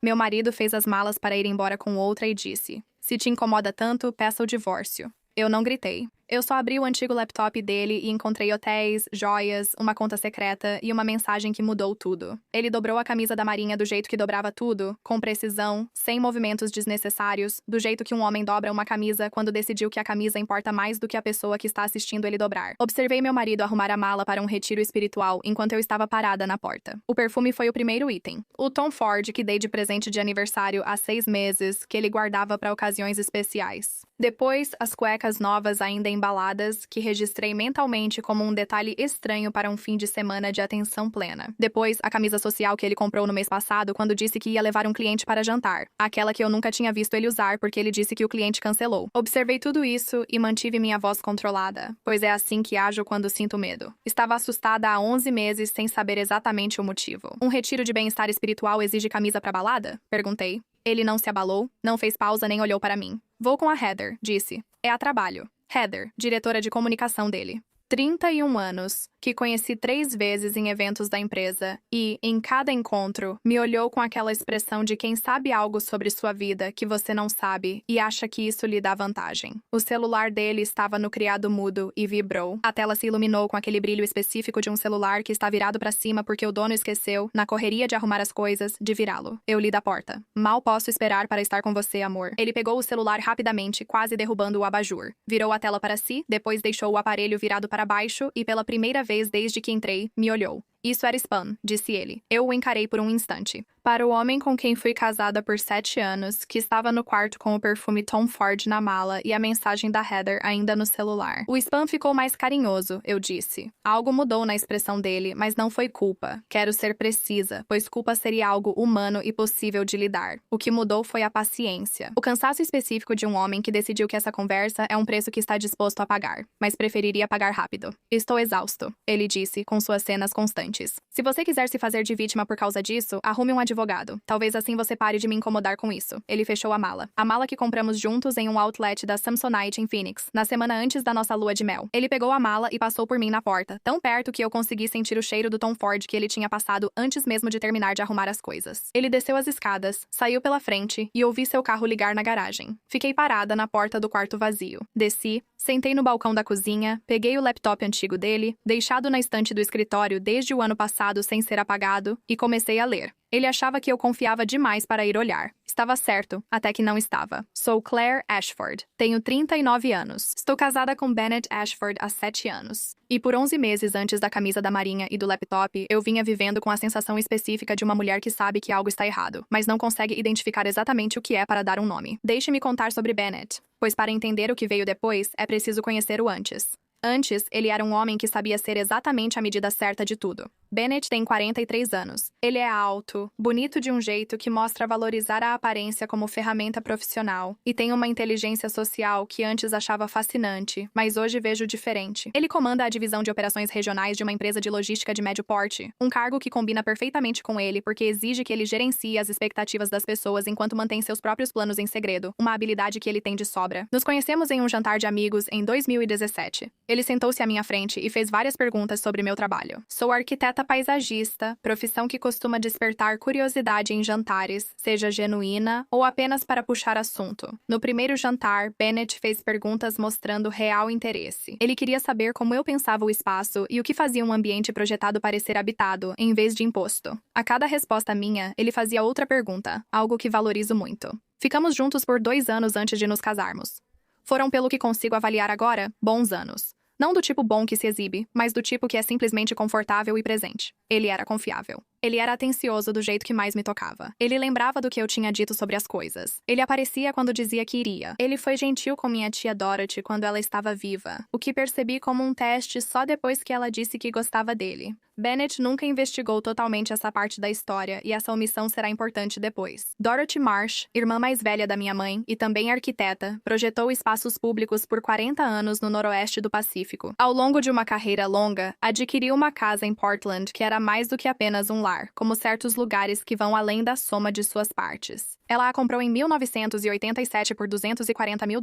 Meu marido fez as malas para ir embora com outra e disse: "Se te incomoda tanto, peça o divórcio." Eu não gritei. Eu só abri o antigo laptop dele e encontrei hotéis, joias, uma conta secreta e uma mensagem que mudou tudo. Ele dobrou a camisa da Marinha do jeito que dobrava tudo, com precisão, sem movimentos desnecessários, do jeito que um homem dobra uma camisa quando decidiu que a camisa importa mais do que a pessoa que está assistindo ele dobrar. Observei meu marido arrumar a mala para um retiro espiritual enquanto eu estava parada na porta. O perfume foi o primeiro item. O Tom Ford que dei de presente de aniversário há 6 meses, que ele guardava para ocasiões especiais. Depois, as cuecas novas ainda embaladas, que registrei mentalmente como um detalhe estranho para um fim de semana de atenção plena. Depois, a camisa social que ele comprou no mês passado quando disse que ia levar um cliente para jantar. Aquela que eu nunca tinha visto ele usar porque ele disse que o cliente cancelou. Observei tudo isso e mantive minha voz controlada, pois é assim que ajo quando sinto medo. Estava assustada há 11 meses sem saber exatamente o motivo. Um retiro de bem-estar espiritual exige camisa para balada? Perguntei. Ele não se abalou, não fez pausa nem olhou para mim. Vou com a Heather, disse. É a trabalho. Heather, diretora de comunicação dele. 31 anos, que conheci 3 vezes em eventos da empresa e, em cada encontro, me olhou com aquela expressão de quem sabe algo sobre sua vida que você não sabe e acha que isso lhe dá vantagem. O celular dele estava no criado mudo e vibrou. A tela se iluminou com aquele brilho específico de um celular que está virado para cima porque o dono esqueceu, na correria de arrumar as coisas, de virá-lo. Eu li da porta. Mal posso esperar para estar com você, amor. Ele pegou o celular rapidamente, quase derrubando o abajur. Virou a tela para si, depois deixou o aparelho virado para baixo e, pela primeira vez desde que entrei, me olhou. Isso era spam, disse ele. Eu o encarei por um instante. Para o homem com quem fui casada por 7 anos, que estava no quarto com o perfume Tom Ford na mala e a mensagem da Heather ainda no celular. O spam ficou mais carinhoso, eu disse. Algo mudou na expressão dele, mas não foi culpa. Quero ser precisa, pois culpa seria algo humano e possível de lidar. O que mudou foi a paciência. O cansaço específico de um homem que decidiu que essa conversa é um preço que está disposto a pagar, mas preferiria pagar rápido. Estou exausto, ele disse, com suas cenas constantes. Se você quiser se fazer de vítima por causa disso, arrume um advogado. Talvez assim você pare de me incomodar com isso. Ele fechou a mala. A mala que compramos juntos em um outlet da Samsonite em Phoenix, na semana antes da nossa lua de mel. Ele pegou a mala e passou por mim na porta, tão perto que eu consegui sentir o cheiro do Tom Ford que ele tinha passado antes mesmo de terminar de arrumar as coisas. Ele desceu as escadas, saiu pela frente e ouvi seu carro ligar na garagem. Fiquei parada na porta do quarto vazio. Desci, sentei no balcão da cozinha, peguei o laptop antigo dele, deixado na estante do escritório desde o ano passado sem ser apagado, e comecei a ler. Ele achava que eu confiava demais para ir olhar. Estava certo, até que não estava. Sou Claire Ashford. Tenho 39 anos. Estou casada com Bennett Ashford há 7 anos. E por 11 meses antes da camisa da Marinha e do laptop, eu vinha vivendo com a sensação específica de uma mulher que sabe que algo está errado, mas não consegue identificar exatamente o que é para dar um nome. Deixe-me contar sobre Bennett, pois para entender o que veio depois, é preciso conhecer o antes. Antes, ele era um homem que sabia ser exatamente a medida certa de tudo. Bennett tem 43 anos. Ele é alto, bonito de um jeito que mostra valorizar a aparência como ferramenta profissional e tem uma inteligência social que antes achava fascinante, mas hoje vejo diferente. Ele comanda a divisão de operações regionais de uma empresa de logística de médio porte, um cargo que combina perfeitamente com ele porque exige que ele gerencie as expectativas das pessoas enquanto mantém seus próprios planos em segredo, uma habilidade que ele tem de sobra. Nos conhecemos em um jantar de amigos em 2017. Ele sentou-se à minha frente e fez várias perguntas sobre meu trabalho. Sou arquiteta paisagista, profissão que costuma despertar curiosidade em jantares, seja genuína ou apenas para puxar assunto. No primeiro jantar, Bennett fez perguntas mostrando real interesse. Ele queria saber como eu pensava o espaço e o que fazia um ambiente projetado parecer habitado, em vez de imposto. A cada resposta minha, ele fazia outra pergunta, algo que valorizo muito. Ficamos juntos por 2 anos antes de nos casarmos. Foram, pelo que consigo avaliar agora, bons anos. Não do tipo bom que se exibe, mas do tipo que é simplesmente confortável e presente. Ele era confiável. Ele era atencioso do jeito que mais me tocava. Ele lembrava do que eu tinha dito sobre as coisas. Ele aparecia quando dizia que iria. Ele foi gentil com minha tia Dorothy quando ela estava viva, o que percebi como um teste só depois que ela disse que gostava dele. Bennett nunca investigou totalmente essa parte da história e essa omissão será importante depois. Dorothy Marsh, irmã mais velha da minha mãe e também arquiteta, projetou espaços públicos por 40 anos no noroeste do Pacífico. Ao longo de uma carreira longa, adquiriu uma casa em Portland que era mais do que apenas um lar. particular, como certos lugares que vão além da soma de suas partes. Ela a comprou em 1987 por $240 mil.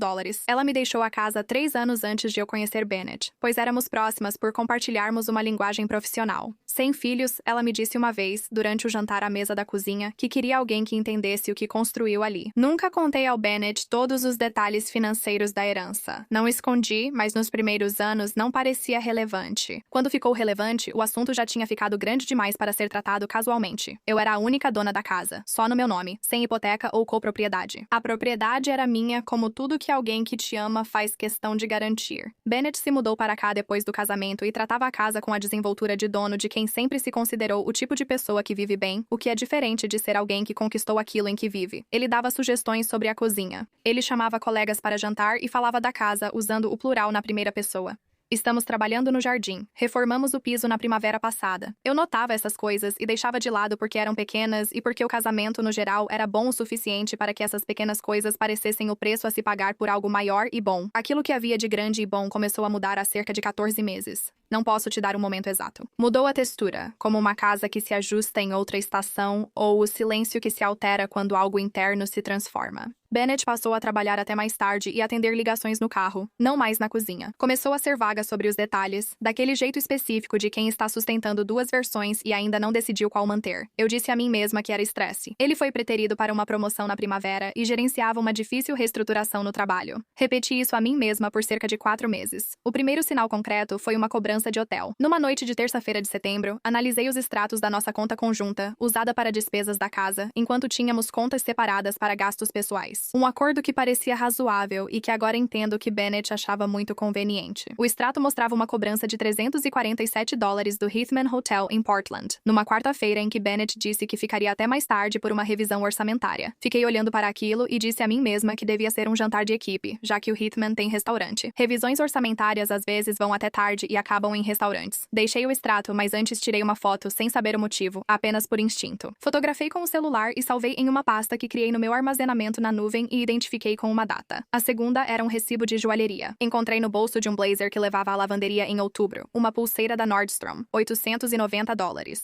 Ela me deixou a casa 3 anos antes de eu conhecer Bennett, pois éramos próximas por compartilharmos uma linguagem profissional. Sem filhos, ela me disse uma vez, durante o jantar à mesa da cozinha, que queria alguém que entendesse o que construiu ali. Nunca contei ao Bennett todos os detalhes financeiros da herança. Não escondi, mas nos primeiros anos não parecia relevante. Quando ficou relevante, o assunto já tinha ficado grande demais para ser tratado casualmente. Eu era a única dona da casa, só no meu nome, sem hipoteca ou copropriedade. A propriedade era minha, como tudo que alguém que te ama faz questão de garantir. Bennett se mudou para cá depois do casamento e tratava a casa com a desenvoltura de dono de quem sempre se considerou o tipo de pessoa que vive bem, o que é diferente de ser alguém que conquistou aquilo em que vive. Ele dava sugestões sobre a cozinha. Ele chamava colegas para jantar e falava da casa usando o plural na primeira pessoa. Estamos trabalhando no jardim. Reformamos o piso na primavera passada. Eu notava essas coisas e deixava de lado porque eram pequenas e porque o casamento, no geral, era bom o suficiente para que essas pequenas coisas parecessem o preço a se pagar por algo maior e bom. Aquilo que havia de grande e bom começou a mudar há cerca de 14 meses. Não posso te dar um momento exato. Mudou a textura, como uma casa que se ajusta em outra estação ou o silêncio que se altera quando algo interno se transforma. Bennett passou a trabalhar até mais tarde e atender ligações no carro, não mais na cozinha. Começou a ser vaga sobre os detalhes, daquele jeito específico de quem está sustentando 2 versões e ainda não decidiu qual manter. Eu disse a mim mesma que era estresse. Ele foi preterido para uma promoção na primavera e gerenciava uma difícil reestruturação no trabalho. Repeti isso a mim mesma por cerca de 4 meses. O primeiro sinal concreto foi uma cobrança de hotel. Numa noite de terça-feira de setembro, analisei os extratos da nossa conta conjunta, usada para despesas da casa, enquanto tínhamos contas separadas para gastos pessoais. Um acordo que parecia razoável e que agora entendo que Bennett achava muito conveniente. O extrato mostrava uma cobrança de $347 do Heathman Hotel em Portland, numa quarta-feira em que Bennett disse que ficaria até mais tarde por uma revisão orçamentária. Fiquei olhando para aquilo e disse a mim mesma que devia ser um jantar de equipe, já que o Heathman tem restaurante. Revisões orçamentárias às vezes vão até tarde e acabam em restaurantes. Deixei o extrato, mas antes tirei uma foto sem saber o motivo, apenas por instinto. Fotografei com o celular e salvei em uma pasta que criei no meu armazenamento na nuvem e identifiquei com uma data. A segunda era um recibo de joalheria. Encontrei no bolso de um blazer que levava à lavanderia em outubro, uma pulseira da Nordstrom, $890.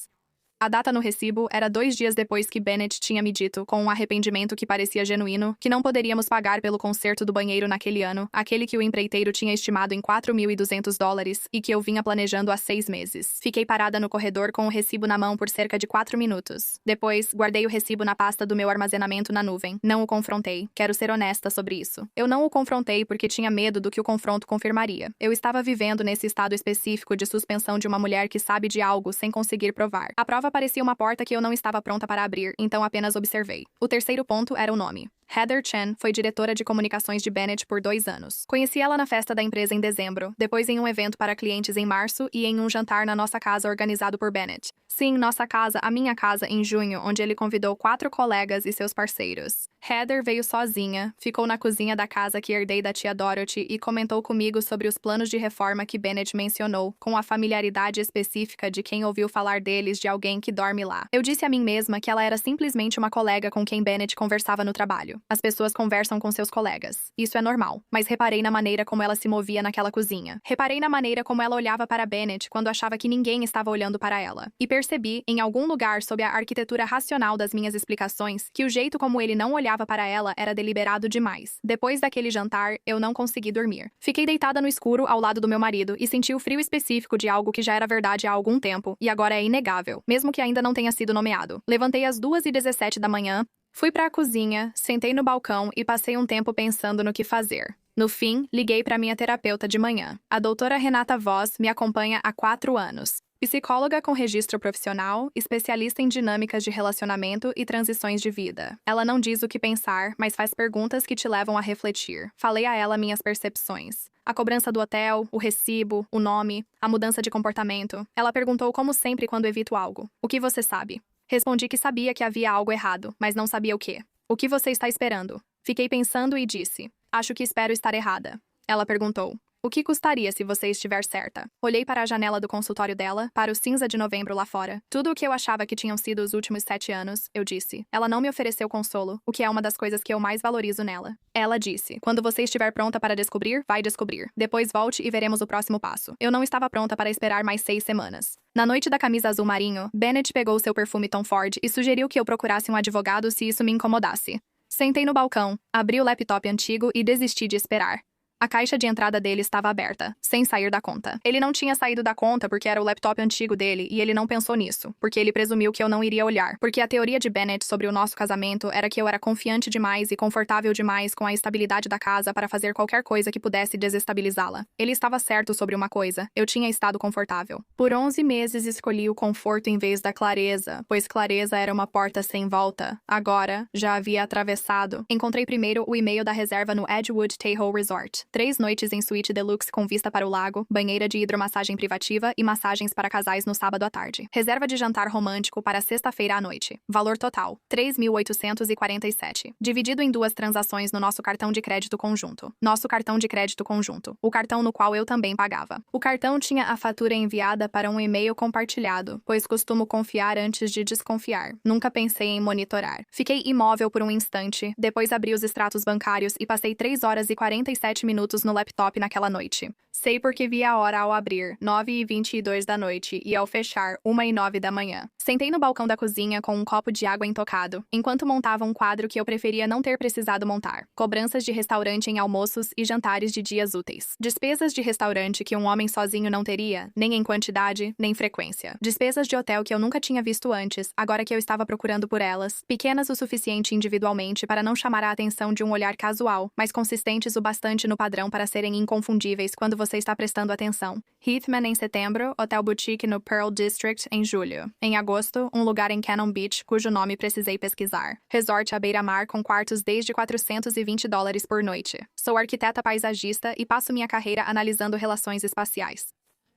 A data no recibo era 2 dias depois que Bennett tinha me dito, com um arrependimento que parecia genuíno, que não poderíamos pagar pelo conserto do banheiro naquele ano, aquele que o empreiteiro tinha estimado em $4.200 e que eu vinha planejando há 6 meses. Fiquei parada no corredor com o recibo na mão por cerca de 4 minutos. Depois, guardei o recibo na pasta do meu armazenamento na nuvem. Não o confrontei. Quero ser honesta sobre isso. Eu não o confrontei porque tinha medo do que o confronto confirmaria. Eu estava vivendo nesse estado específico de suspensão de uma mulher que sabe de algo sem conseguir provar. A prova parecia uma porta que eu não estava pronta para abrir, então apenas observei. O terceiro ponto era o nome. Heather Chen foi diretora de comunicações de Bennett por 2 anos. Conheci ela na festa da empresa em dezembro, depois em um evento para clientes em março e em um jantar na nossa casa organizado por Bennett. Sim, nossa casa, a minha casa, em junho, onde ele convidou 4 colegas e seus parceiros. Heather veio sozinha, ficou na cozinha da casa que herdei da tia Dorothy e comentou comigo sobre os planos de reforma que Bennett mencionou, com a familiaridade específica de quem ouviu falar deles de alguém que dorme lá. Eu disse a mim mesma que ela era simplesmente uma colega com quem Bennett conversava no trabalho. As pessoas conversam com seus colegas. Isso é normal. Mas reparei na maneira como ela se movia naquela cozinha. Reparei na maneira como ela olhava para Bennett quando achava que ninguém estava olhando para ela. E percebi, em algum lugar sob a arquitetura racional das minhas explicações, que o jeito como ele não olhava para ela era deliberado demais. Depois daquele jantar, eu não consegui dormir. Fiquei deitada no escuro ao lado do meu marido e senti o frio específico de algo que já era verdade há algum tempo e agora é inegável, mesmo que ainda não tenha sido nomeado. Levantei às 2h17 da manhã, fui para a cozinha, sentei no balcão e passei um tempo pensando no que fazer. No fim, liguei para minha terapeuta de manhã. A doutora Renata Voss me acompanha há 4 anos. Psicóloga com registro profissional, especialista em dinâmicas de relacionamento e transições de vida. Ela não diz o que pensar, mas faz perguntas que te levam a refletir. Falei a ela minhas percepções. A cobrança do hotel, o recibo, o nome, a mudança de comportamento. Ela perguntou como sempre quando evito algo. O que você sabe? Respondi que sabia que havia algo errado, mas não sabia o quê. O que você está esperando? Fiquei pensando e disse. Acho que espero estar errada. Ela perguntou. O que custaria se você estiver certa? Olhei para a janela do consultório dela, para o cinza de novembro lá fora. Tudo o que eu achava que tinham sido os últimos 7 anos, eu disse. Ela não me ofereceu consolo, o que é uma das coisas que eu mais valorizo nela. Ela disse, quando você estiver pronta para descobrir, vai descobrir. Depois volte e veremos o próximo passo. Eu não estava pronta para esperar mais 6 semanas. Na noite da camisa azul marinho, Bennett pegou seu perfume Tom Ford e sugeriu que eu procurasse um advogado se isso me incomodasse. Sentei no balcão, abri o laptop antigo e desisti de esperar. A caixa de entrada dele estava aberta, sem sair da conta. Ele não tinha saído da conta porque era o laptop antigo dele e ele não pensou nisso, porque ele presumiu que eu não iria olhar, porque a teoria de Bennett sobre o nosso casamento era que eu era confiante demais e confortável demais com a estabilidade da casa para fazer qualquer coisa que pudesse desestabilizá-la. Ele estava certo sobre uma coisa, eu tinha estado confortável. Por 11 meses escolhi o conforto em vez da clareza, pois clareza era uma porta sem volta. Agora, já havia atravessado. Encontrei primeiro o e-mail da reserva no Edgewood Tahoe Resort. 3 noites em suíte deluxe com vista para o lago, banheira de hidromassagem privativa e massagens para casais no sábado à tarde. Reserva de jantar romântico para sexta-feira à noite. Valor total, 3.847. Dividido em 2 transações no nosso cartão de crédito conjunto. Nosso cartão de crédito conjunto. O cartão no qual eu também pagava. O cartão tinha a fatura enviada para um e-mail compartilhado, pois costumo confiar antes de desconfiar. Nunca pensei em monitorar. Fiquei imóvel por um instante, depois abri os extratos bancários e passei 3 horas e 47 minutos no laptop naquela noite. Sei porque vi a hora ao abrir, 9h22 da noite, e ao fechar, 1h09 da manhã. Sentei no balcão da cozinha com um copo de água intocado, enquanto montava um quadro que eu preferia não ter precisado montar. Cobranças de restaurante em almoços e jantares de dias úteis. Despesas de restaurante que um homem sozinho não teria, nem em quantidade, nem frequência. Despesas de hotel que eu nunca tinha visto antes, agora que eu estava procurando por elas. Pequenas o suficiente individualmente para não chamar a atenção de um olhar casual, mas consistentes o bastante no padrão para serem inconfundíveis quando você está prestando atenção. Heathman em setembro, Hotel Boutique no Pearl District em julho. Em agosto, um lugar em Cannon Beach cujo nome precisei pesquisar. Resort à beira-mar com quartos desde $420 por noite. Sou arquiteta paisagista e passo minha carreira analisando relações espaciais.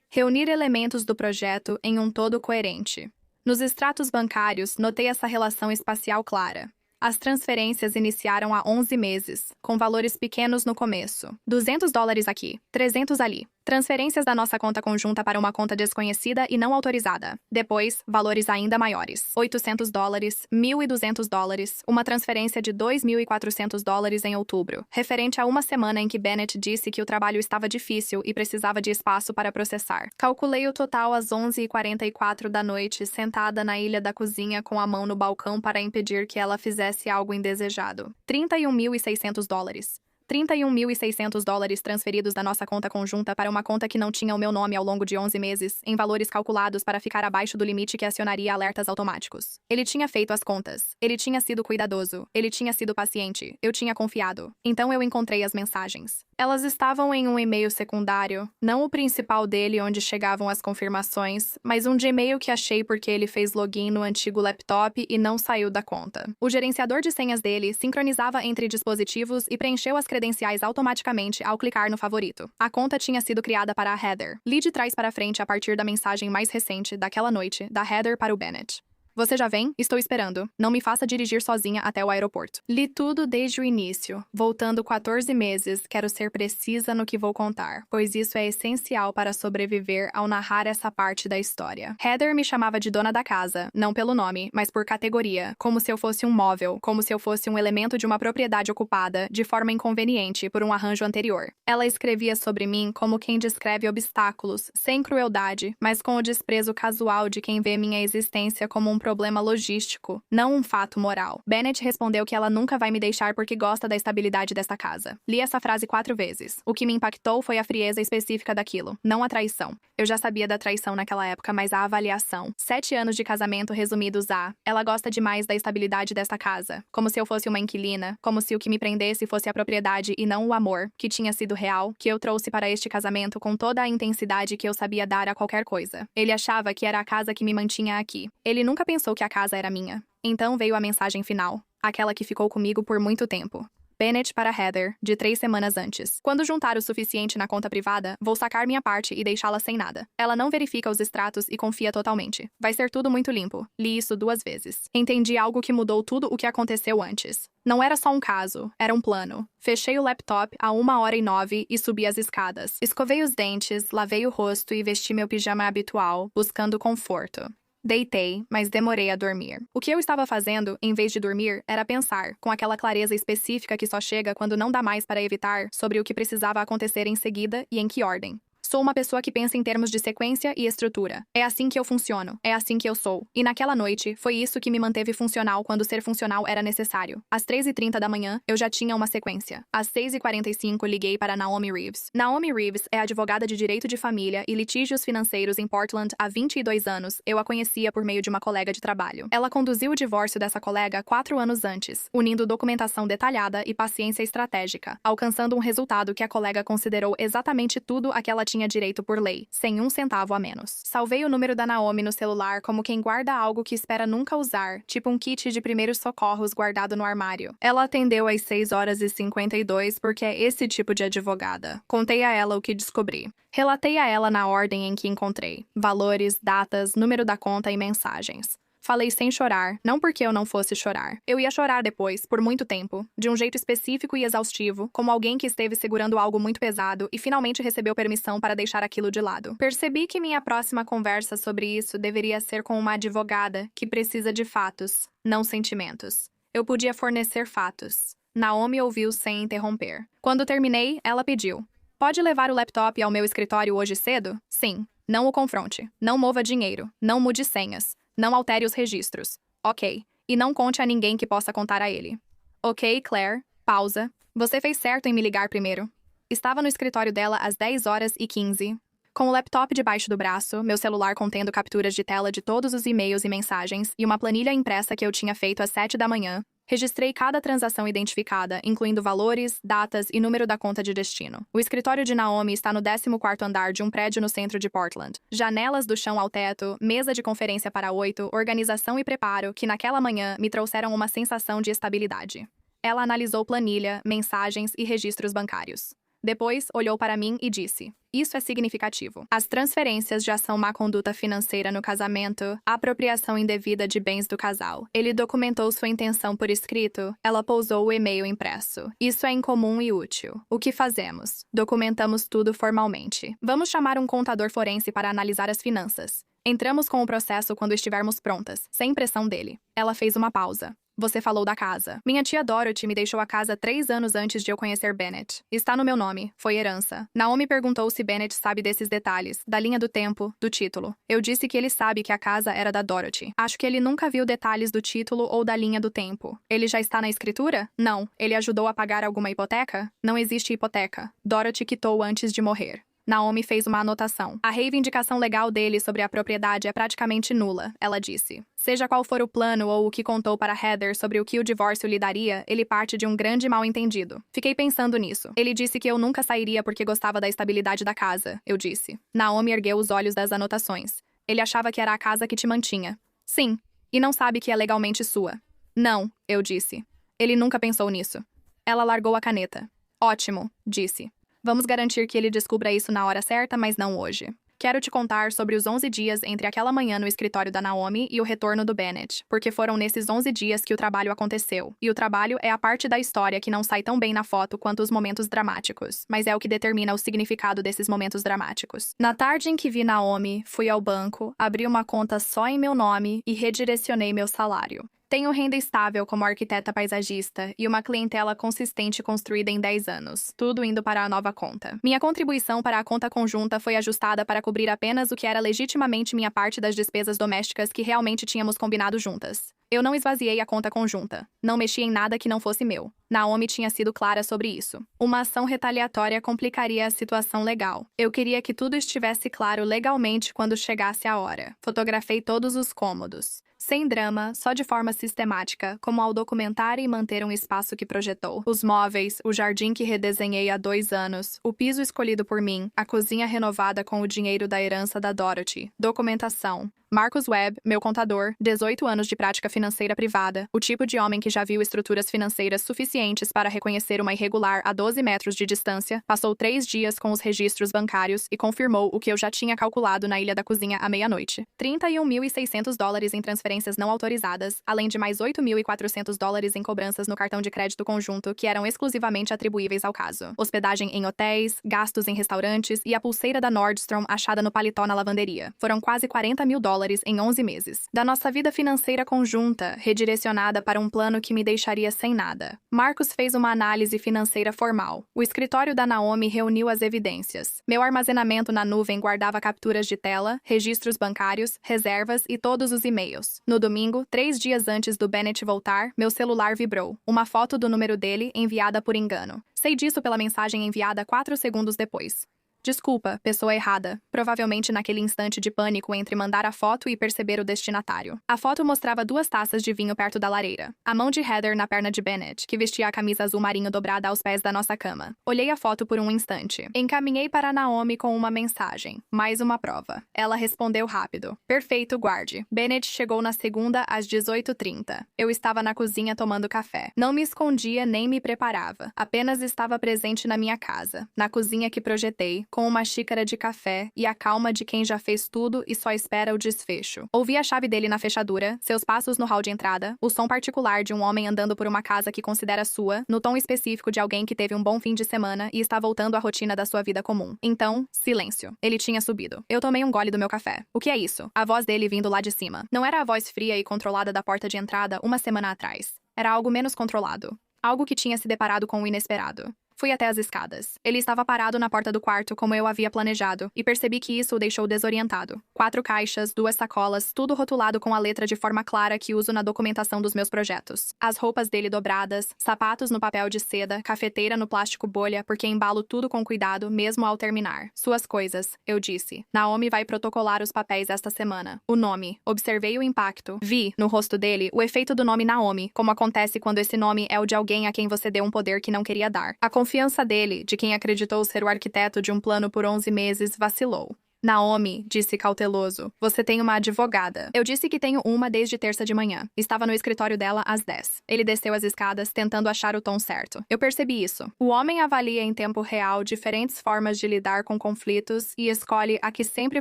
Reunir elementos do projeto em um todo coerente. Nos extratos bancários, notei essa relação espacial clara. As transferências iniciaram há 11 meses, com valores pequenos no começo. $200 aqui, 300 ali. Transferências da nossa conta conjunta para uma conta desconhecida e não autorizada. Depois, valores ainda maiores. $800, $1.200, uma transferência de $2.400 em outubro, referente a uma semana em que Bennett disse que o trabalho estava difícil e precisava de espaço para processar. Calculei o total às 11h44 da noite, sentada na ilha da cozinha com a mão no balcão para impedir que ela fizesse algo indesejado. $31.600. $31.600 transferidos da nossa conta conjunta para uma conta que não tinha o meu nome ao longo de 11 meses, em valores calculados para ficar abaixo do limite que acionaria alertas automáticos. Ele tinha feito as contas. Ele tinha sido cuidadoso. Ele tinha sido paciente. Eu tinha confiado. Então eu encontrei as mensagens. Elas estavam em um e-mail secundário, não o principal dele onde chegavam as confirmações, mas um Gmail que achei porque ele fez login no antigo laptop e não saiu da conta. O gerenciador de senhas dele sincronizava entre dispositivos e preencheu as credenciais automaticamente ao clicar no favorito. A conta tinha sido criada para a Heather. Li de trás para frente a partir da mensagem mais recente daquela noite, da Heather para o Bennett. Você já vem? Estou esperando. Não me faça dirigir sozinha até o aeroporto. Li tudo desde o início. Voltando 14 meses, quero ser precisa no que vou contar, pois isso é essencial para sobreviver ao narrar essa parte da história. Heather me chamava de dona da casa, não pelo nome, mas por categoria, como se eu fosse um móvel, como se eu fosse um elemento de uma propriedade ocupada, de forma inconveniente, por um arranjo anterior. Ela escrevia sobre mim como quem descreve obstáculos, sem crueldade, mas com o desprezo casual de quem vê minha existência como um problema logístico, não um fato moral. Bennett respondeu que ela nunca vai me deixar porque gosta da estabilidade desta casa. Li essa frase 4 vezes. O que me impactou foi a frieza específica daquilo, não a traição. Eu já sabia da traição naquela época, mas a avaliação. 7 anos de casamento resumidos a: ela gosta demais da estabilidade desta casa. Como se eu fosse uma inquilina, como se o que me prendesse fosse a propriedade e não o amor, que tinha sido real, que eu trouxe para este casamento com toda a intensidade que eu sabia dar a qualquer coisa. Ele achava que era a casa que me mantinha aqui. Ele nunca pensou que a casa era minha. Então veio a mensagem final, aquela que ficou comigo por muito tempo. Bennett para Heather, de 3 semanas antes. Quando juntar o suficiente na conta privada, vou sacar minha parte e deixá-la sem nada. Ela não verifica os extratos e confia totalmente. Vai ser tudo muito limpo. Li isso 2 vezes. Entendi algo que mudou tudo o que aconteceu antes. Não era só um caso, era um plano. Fechei o laptop a 1h09 e subi as escadas. Escovei os dentes, lavei o rosto e vesti meu pijama habitual, buscando conforto. Deitei, mas demorei a dormir. O que eu estava fazendo, em vez de dormir, era pensar, com aquela clareza específica que só chega quando não dá mais para evitar, sobre o que precisava acontecer em seguida e em que ordem. Sou uma pessoa que pensa em termos de sequência e estrutura. É assim que eu funciono. É assim que eu sou. E naquela noite, foi isso que me manteve funcional quando ser funcional era necessário. Às 3h30 da manhã, eu já tinha uma sequência. Às 6h45, liguei para Naomi Reeves. Naomi Reeves é advogada de direito de família e litígios financeiros em Portland há 22 anos. Eu a conhecia por meio de uma colega de trabalho. Ela conduziu o divórcio dessa colega 4 anos antes, unindo documentação detalhada e paciência estratégica, alcançando um resultado que a colega considerou exatamente tudo a que ela tinha direito por lei, sem 1 centavo a menos. Salvei o número da Naomi no celular como quem guarda algo que espera nunca usar, tipo um kit de primeiros socorros guardado no armário. Ela atendeu às 6h52 porque é esse tipo de advogada. Contei a ela o que descobri. Relatei a ela na ordem em que encontrei: valores, datas, número da conta e mensagens. Falei sem chorar, não porque eu não fosse chorar. Eu ia chorar depois, por muito tempo, de um jeito específico e exaustivo, como alguém que esteve segurando algo muito pesado e finalmente recebeu permissão para deixar aquilo de lado. Percebi que minha próxima conversa sobre isso deveria ser com uma advogada que precisa de fatos, não sentimentos. Eu podia fornecer fatos. Naomi ouviu sem interromper. Quando terminei, ela pediu: pode levar o laptop ao meu escritório hoje cedo? Sim. Não o confronte. Não mova dinheiro. Não mude senhas. Não altere os registros. Ok. E não conte a ninguém que possa contar a ele. Ok, Claire. Pausa. Você fez certo em me ligar primeiro. Estava no escritório dela às 10h15. Com o laptop debaixo do braço, meu celular contendo capturas de tela de todos os e-mails e mensagens e uma planilha impressa que eu tinha feito às 7 da manhã, registrei cada transação identificada, incluindo valores, datas e número da conta de destino. O escritório de Naomi está no 14º andar de um prédio no centro de Portland. Janelas do chão ao teto, mesa de conferência para 8, organização e preparo que naquela manhã me trouxeram uma sensação de estabilidade. Ela analisou planilha, mensagens e registros bancários. Depois, olhou para mim e disse: isso é significativo. As transferências já são má conduta financeira no casamento, apropriação indevida de bens do casal. Ele documentou sua intenção por escrito, ela pousou o e-mail impresso. Isso é incomum e útil. O que fazemos? Documentamos tudo formalmente. Vamos chamar um contador forense para analisar as finanças. Entramos com o processo quando estivermos prontas, sem pressão dele. Ela fez uma pausa. Você falou da casa. Minha tia Dorothy me deixou a casa 3 anos antes de eu conhecer Bennett. Está no meu nome. Foi herança. Naomi perguntou se Bennett sabe desses detalhes, da linha do tempo, do título. Eu disse que ele sabe que a casa era da Dorothy. Acho que ele nunca viu detalhes do título ou da linha do tempo. Ele já está na escritura? Não. Ele ajudou a pagar alguma hipoteca? Não existe hipoteca. Dorothy quitou antes de morrer. Naomi fez uma anotação. A reivindicação legal dele sobre a propriedade é praticamente nula, ela disse. Seja qual for o plano ou o que contou para Heather sobre o que o divórcio lhe daria, ele parte de um grande mal-entendido. Fiquei pensando nisso. Ele disse que eu nunca sairia porque gostava da estabilidade da casa, eu disse. Naomi ergueu os olhos das anotações. Ele achava que era a casa que te mantinha. Sim. E não sabe que é legalmente sua. Não, eu disse. Ele nunca pensou nisso. Ela largou a caneta. Ótimo, disse. Vamos garantir que ele descubra isso na hora certa, mas não hoje. Quero te contar sobre os 11 dias entre aquela manhã no escritório da Naomi e o retorno do Bennett, porque foram nesses 11 dias que o trabalho aconteceu. E o trabalho é a parte da história que não sai tão bem na foto quanto os momentos dramáticos, mas é o que determina o significado desses momentos dramáticos. Na tarde em que vi Naomi, fui ao banco, abri uma conta só em meu nome e redirecionei meu salário. Tenho renda estável como arquiteta paisagista e uma clientela consistente construída em 10 anos, tudo indo para a nova conta. Minha contribuição para a conta conjunta foi ajustada para cobrir apenas o que era legitimamente minha parte das despesas domésticas que realmente tínhamos combinado juntas. Eu não esvaziei a conta conjunta. Não mexi em nada que não fosse meu. Naomi tinha sido clara sobre isso. Uma ação retaliatória complicaria a situação legal. Eu queria que tudo estivesse claro legalmente quando chegasse a hora. Fotografei todos os cômodos. Sem drama, só de forma sistemática, como ao documentar e manter um espaço que projetou. Os móveis, o jardim que redesenhei há 2 anos, o piso escolhido por mim, a cozinha renovada com o dinheiro da herança da Dorothy. Documentação. Marcus Webb, meu contador, 18 anos de prática financeira privada, o tipo de homem que já viu estruturas financeiras suficientes para reconhecer uma irregular a 12 metros de distância, passou 3 dias com os registros bancários e confirmou o que eu já tinha calculado na ilha da cozinha à meia-noite. $31.600 em transferências não autorizadas, além de mais $8.400 em cobranças no cartão de crédito conjunto que eram exclusivamente atribuíveis ao caso. Hospedagem em hotéis, gastos em restaurantes e a pulseira da Nordstrom achada no paletó na lavanderia. Foram quase $40 mil em 11 meses. Da nossa vida financeira conjunta, redirecionada para um plano que me deixaria sem nada. Marcus fez uma análise financeira formal. O escritório da Naomi reuniu as evidências. Meu armazenamento na nuvem guardava capturas de tela, registros bancários, reservas e todos os e-mails. No domingo, 3 dias antes do Bennett voltar, meu celular vibrou. Uma foto do número dele enviada por engano. Sei disso pela mensagem enviada 4 segundos depois. Desculpa, pessoa errada, provavelmente naquele instante de pânico entre mandar a foto e perceber o destinatário. A foto mostrava 2 taças de vinho perto da lareira. A mão de Heather na perna de Bennett, que vestia a camisa azul marinho dobrada aos pés da nossa cama. Olhei a foto por um instante. Encaminhei para Naomi com uma mensagem. Mais uma prova. Ela respondeu rápido. Perfeito, guarde. Bennett chegou na segunda às 18h30. Eu estava na cozinha tomando café. Não me escondia nem me preparava. Apenas estava presente na minha casa, na cozinha que projetei, com uma xícara de café e a calma de quem já fez tudo e só espera o desfecho. Ouvi a chave dele na fechadura, seus passos no hall de entrada, o som particular de um homem andando por uma casa que considera sua, no tom específico de alguém que teve um bom fim de semana e está voltando à rotina da sua vida comum. Então, silêncio. Ele tinha subido. Eu tomei um gole do meu café. O que é isso? A voz dele vindo lá de cima. Não era a voz fria e controlada da porta de entrada uma semana atrás. Era algo menos controlado. Algo que tinha se deparado com o inesperado. Fui até as escadas. Ele estava parado na porta do quarto como eu havia planejado, e percebi que isso o deixou desorientado. 4 caixas, 2 sacolas, tudo rotulado com a letra de forma clara que uso na documentação dos meus projetos. As roupas dele dobradas, sapatos no papel de seda, cafeteira no plástico bolha, porque embalo tudo com cuidado, mesmo ao terminar. Suas coisas, eu disse. Naomi vai protocolar os papéis esta semana. O nome. Observei o impacto. Vi, no rosto dele, o efeito do nome Naomi, como acontece quando esse nome é o de alguém a quem você deu um poder que não queria dar. A confiança dele, de quem acreditou ser o arquiteto de um plano por 11 meses, vacilou. Naomi, disse cauteloso, você tem uma advogada. Eu disse que tenho uma desde terça de manhã. Estava no escritório dela às 10. Ele desceu as escadas, tentando achar o tom certo. Eu percebi isso. O homem avalia em tempo real diferentes formas de lidar com conflitos e escolhe a que sempre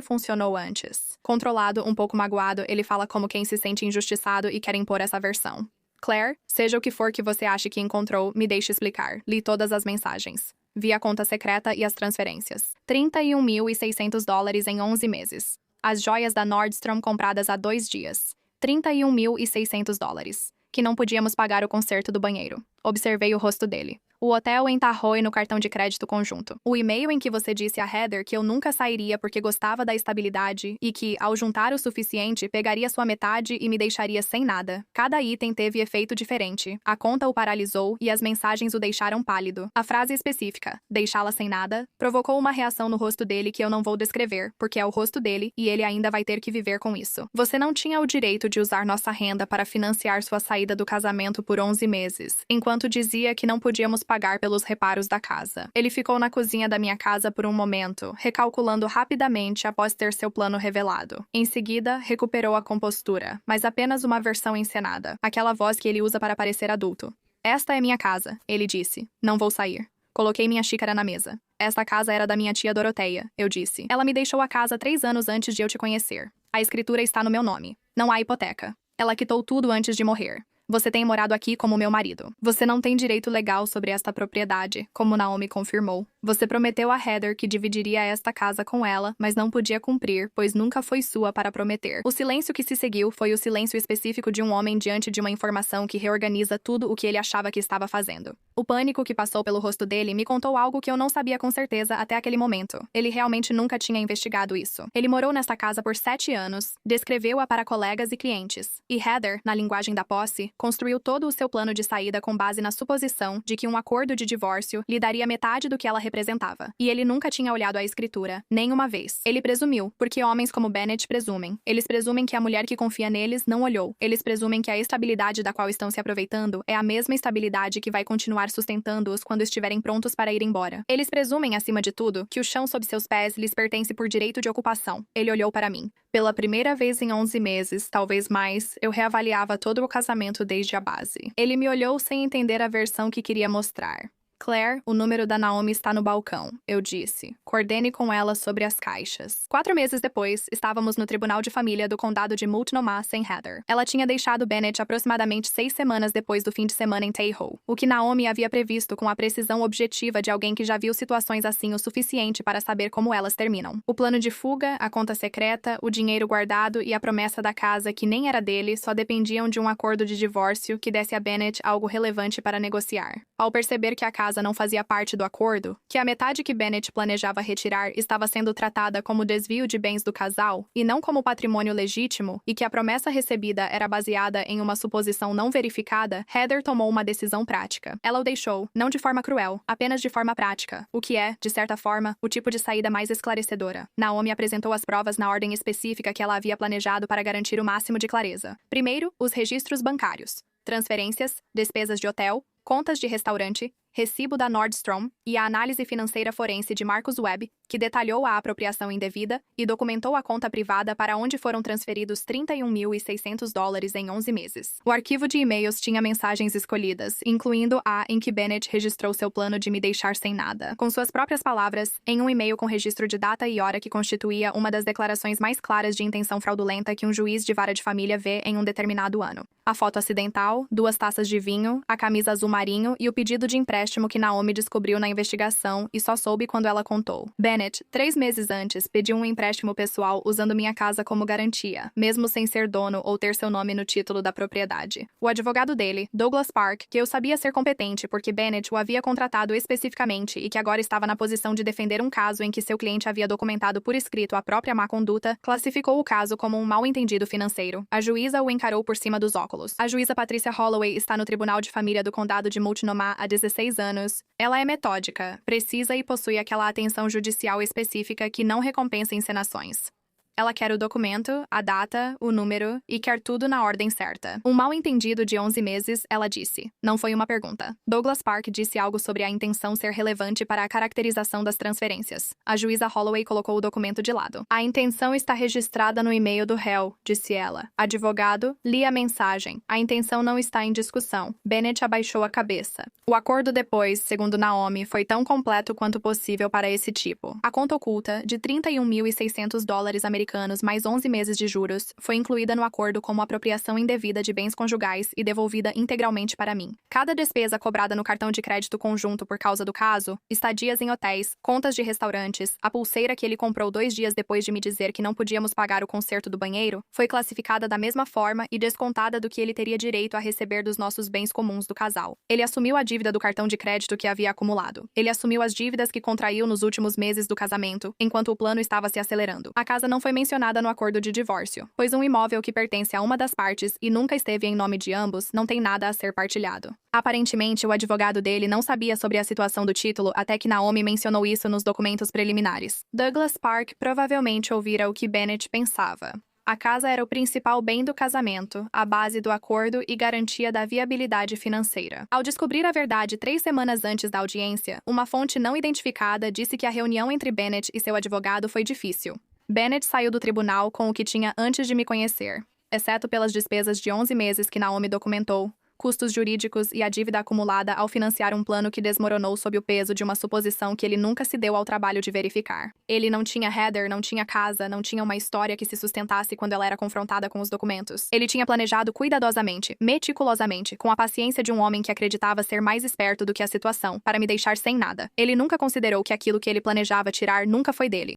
funcionou antes. Controlado, um pouco magoado, ele fala como quem se sente injustiçado e quer impor essa versão. Claire, seja o que for que você ache que encontrou, me deixe explicar. Li todas as mensagens. Vi a conta secreta e as transferências. $31.600 em 11 meses. As joias da Nordstrom compradas há 2 dias. $31.600. Que não podíamos pagar o conserto do banheiro. Observei o rosto dele. O hotel em Tahoe no cartão de crédito conjunto. O e-mail em que você disse a Heather que eu nunca sairia porque gostava da estabilidade e que, ao juntar o suficiente, pegaria sua metade e me deixaria sem nada. Cada item teve efeito diferente. A conta o paralisou e as mensagens o deixaram pálido. A frase específica, deixá-la sem nada, provocou uma reação no rosto dele que eu não vou descrever, porque é o rosto dele e ele ainda vai ter que viver com isso. Você não tinha o direito de usar nossa renda para financiar sua saída do casamento por 11 meses, enquanto dizia que não podíamos pagar pelos reparos da casa. Ele ficou na cozinha da minha casa por um momento, recalculando rapidamente após ter seu plano revelado. Em seguida, recuperou a compostura, mas apenas uma versão encenada, aquela voz que ele usa para parecer adulto. Esta é minha casa, ele disse. Não vou sair. Coloquei minha xícara na mesa. Esta casa era da minha tia Doroteia, eu disse. Ela me deixou a casa 3 anos antes de eu te conhecer. A escritura está no meu nome. Não há hipoteca. Ela quitou tudo antes de morrer. Você tem morado aqui como meu marido. Você não tem direito legal sobre esta propriedade, como Naomi confirmou. Você prometeu a Heather que dividiria esta casa com ela, mas não podia cumprir, pois nunca foi sua para prometer. O silêncio que se seguiu foi o silêncio específico de um homem diante de uma informação que reorganiza tudo o que ele achava que estava fazendo. O pânico que passou pelo rosto dele me contou algo que eu não sabia com certeza até aquele momento. Ele realmente nunca tinha investigado isso. Ele morou nesta casa por 7 anos, descreveu-a para colegas e clientes. E Heather, na linguagem da posse, construiu todo o seu plano de saída com base na suposição de que um acordo de divórcio lhe daria metade do que ela representava. E ele nunca tinha olhado a escritura, nem uma vez. Ele presumiu, porque homens como Bennett presumem. Eles presumem que a mulher que confia neles não olhou. Eles presumem que a estabilidade da qual estão se aproveitando é a mesma estabilidade que vai continuar sustentando-os quando estiverem prontos para ir embora. Eles presumem, acima de tudo, que o chão sob seus pés lhes pertence por direito de ocupação. Ele olhou para mim. Pela primeira vez em 11 meses, talvez mais, eu reavaliava todo o casamento desde a base. Ele me olhou sem entender a versão que queria mostrar. Claire, o número da Naomi está no balcão, eu disse. Coordene com ela sobre as caixas. 4 meses depois, estávamos no tribunal de família do condado de Multnomah, sem Heather. Ela tinha deixado Bennett aproximadamente 6 semanas depois do fim de semana em Tahoe, o que Naomi havia previsto com a precisão objetiva de alguém que já viu situações assim o suficiente para saber como elas terminam. O plano de fuga, a conta secreta, o dinheiro guardado e a promessa da casa que nem era dele só dependiam de um acordo de divórcio que desse a Bennett algo relevante para negociar. Ao perceber que a casa não fazia parte do acordo, que a metade que Bennett planejava retirar estava sendo tratada como desvio de bens do casal e não como patrimônio legítimo, e que a promessa recebida era baseada em uma suposição não verificada, Heather tomou uma decisão prática. Ela o deixou, não de forma cruel, apenas de forma prática, o que é, de certa forma, o tipo de saída mais esclarecedora. Naomi apresentou as provas na ordem específica que ela havia planejado para garantir o máximo de clareza. Primeiro, os registros bancários, transferências, despesas de hotel, contas de restaurante, recibo da Nordstrom e a análise financeira forense de Marcus Webb, que detalhou a apropriação indevida e documentou a conta privada para onde foram transferidos $31.600 em 11 meses. O arquivo de e-mails tinha mensagens escolhidas, incluindo a em que Bennett registrou seu plano de me deixar sem nada. Com suas próprias palavras, em um e-mail com registro de data e hora que constituía uma das declarações mais claras de intenção fraudulenta que um juiz de vara de família vê em um determinado ano. A foto acidental, 2 taças de vinho, a camisa azul marinho e o pedido de empréstimo que Naomi descobriu na investigação e só soube quando ela contou. Bennett, 3 meses antes, pediu um empréstimo pessoal usando minha casa como garantia, mesmo sem ser dono ou ter seu nome no título da propriedade. O advogado dele, Douglas Park, que eu sabia ser competente porque Bennett o havia contratado especificamente e que agora estava na posição de defender um caso em que seu cliente havia documentado por escrito a própria má conduta, classificou o caso como um mal-entendido financeiro. A juíza o encarou por cima dos óculos. A juíza Patricia Holloway está no Tribunal de Família do Condado de Multnomah há 16 anos. Ela é metódica, precisa e possui aquela atenção judicial específica que não recompensa encenações. Ela quer o documento, a data, o número e quer tudo na ordem certa. Um mal-entendido de 11 meses, ela disse. Não foi uma pergunta. Douglas Park disse algo sobre a intenção ser relevante para a caracterização das transferências. A juíza Holloway colocou o documento de lado. A intenção está registrada no e-mail do réu, disse ela. Advogado, li a mensagem. A intenção não está em discussão. Bennett abaixou a cabeça. O acordo depois, segundo Naomi, foi tão completo quanto possível para esse tipo. A conta oculta, de $31.600 americanos mais 11 meses de juros, foi incluída no acordo como apropriação indevida de bens conjugais e devolvida integralmente para mim. Cada despesa cobrada no cartão de crédito conjunto por causa do caso, estadias em hotéis, contas de restaurantes, a pulseira que ele comprou 2 dias depois de me dizer que não podíamos pagar o conserto do banheiro, foi classificada da mesma forma e descontada do que ele teria direito a receber dos nossos bens comuns do casal. Ele assumiu a dívida do cartão de crédito que havia acumulado. Ele assumiu as dívidas que contraiu nos últimos meses do casamento, enquanto o plano estava se acelerando. A casa não foi mencionada no acordo de divórcio, pois um imóvel que pertence a uma das partes e nunca esteve em nome de ambos não tem nada a ser partilhado. Aparentemente, o advogado dele não sabia sobre a situação do título até que Naomi mencionou isso nos documentos preliminares. Douglas Park provavelmente ouvira o que Bennett pensava. A casa era o principal bem do casamento, a base do acordo e garantia da viabilidade financeira. Ao descobrir a verdade 3 semanas antes da audiência, uma fonte não identificada disse que a reunião entre Bennett e seu advogado foi difícil. Bennett saiu do tribunal com o que tinha antes de me conhecer, exceto pelas despesas de 11 meses que Naomi documentou, custos jurídicos e a dívida acumulada ao financiar um plano que desmoronou sob o peso de uma suposição que ele nunca se deu ao trabalho de verificar. Ele não tinha Heather, não tinha casa, não tinha uma história que se sustentasse quando ela era confrontada com os documentos. Ele tinha planejado cuidadosamente, meticulosamente, com a paciência de um homem que acreditava ser mais esperto do que a situação, para me deixar sem nada. Ele nunca considerou que aquilo que ele planejava tirar nunca foi dele.